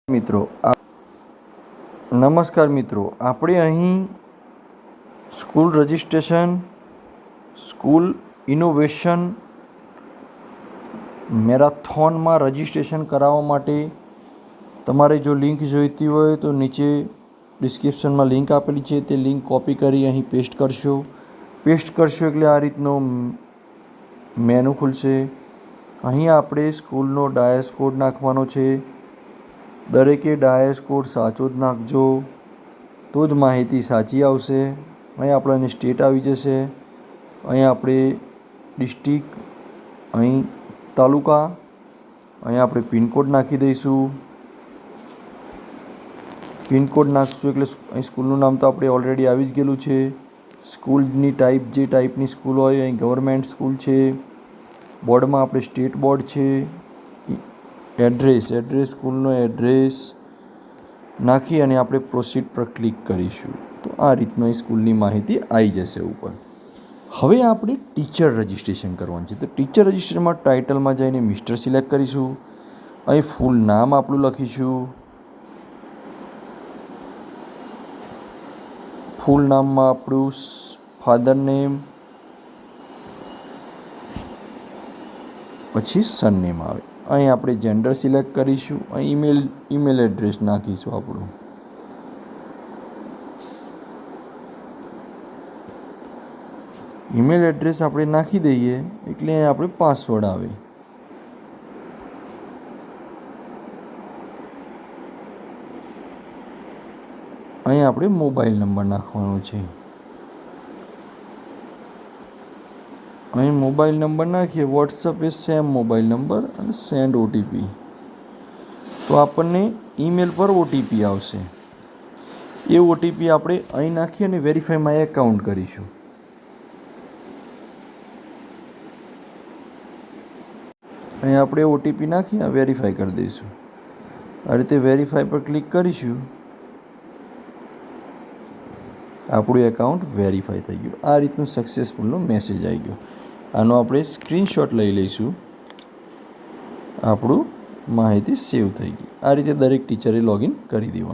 મિત્રો નમસ્કાર મિત્રો, આપણે અહીં સ્કૂલ રજિસ્ટ્રેશન, સ્કૂલ ઇનોવેશન મેરાથોનમાં રજિસ્ટ્રેશન કરાવવા માટે તમારે જો લિંક જોઈતી હોય તો નીચે ડિસ્ક્રિપ્શનમાં લિંક આપેલી છે, તે લિંક કોપી કરી અહીં પેસ્ટ કરશો એટલે આ રીતનો મેનુ ખુલશે. અહીં આપણે સ્કૂલનો ડાયસ કોડ નાખવાનો છે. દરેકે ડાયસ કોડ સાચો જ નાખજો, તો જ માહિતી સાચી આવશે. અહીં આપણને સ્ટેટ આવી જશે, અહીં આપણે ડિસ્ટ્રિક્ટ, અહીં તાલુકા, અહીં આપણે પિનકોડ નાખી દઈશું. પિનકોડ નાખશું એટલે અહીં સ્કૂલનું નામ તો આપણે ઓલરેડી આવી જ ગયેલું છે. સ્કૂલની ટાઈપ, જે ટાઈપની સ્કૂલ હોય, અહીં ગવર્મેન્ટ સ્કૂલ છે. બોર્ડમાં આપણે સ્ટેટ બોર્ડ છે. એડ્રેસ સ્કૂલનો એડ્રેસ નાખી અને આપણે પ્રોસીડ પર ક્લિક કરીશું તો આ રીતનો એ સ્કૂલની માહિતી આવી જશે ઉપર. હવે આપણે ટીચર રજિસ્ટ્રેશન કરવાનું છે, તો ટીચર રજિસ્ટ્રેશનમાં ટાઇટલમાં જઈને મિસ્ટર સિલેક્ટ કરીશું. અહીં ફૂલ નામ આપણું લખીશું. ફૂલ નામમાં આપણું ફાધર નેમ, પછી સન નેમ આવે. અહીં આપણે જેન્ડર સિલેક્ટ કરીશું. અહીં ઈમેલ એડ્રેસ નાખીશું આપણું. ઈમેલ એડ્રેસ આપણે નાખી દઈએ એટલે અહીં આપણે પાસવર્ડ આવે. અહીં આપણે મોબાઈલ નંબર નાખવાનો છે. અહીં મોબાઈલ નંબર નાખીએ. વોટ્સઅપ એ સેમ મોબાઈલ નંબર અને સેન્ડ ઓટીપી. તો આપણને ઈમેલ પર ઓટીપી આવશે. એ ઓટીપી આપણે અહીં નાખી અને વેરીફાઈ માય એકાઉન્ટ કરીશું. અહીં આપણે ઓટીપી નાખી વેરીફાઈ કરી દઈશું. આ રીતે વેરીફાઈ પર ક્લિક કરીશું. આપણું એકાઉન્ટ વેરીફાઈ થઈ ગયું. આ રીતનું સક્સેસફુલનો મેસેજ આવી ગયો. આનો આપણે સ્ક્રીનશોટ લઈ લઈશું. આપણું માહિતી સેવ થઈ ગઈ. આ રીતે દરેક ટીચરે લોગિન કરી દેવાનું.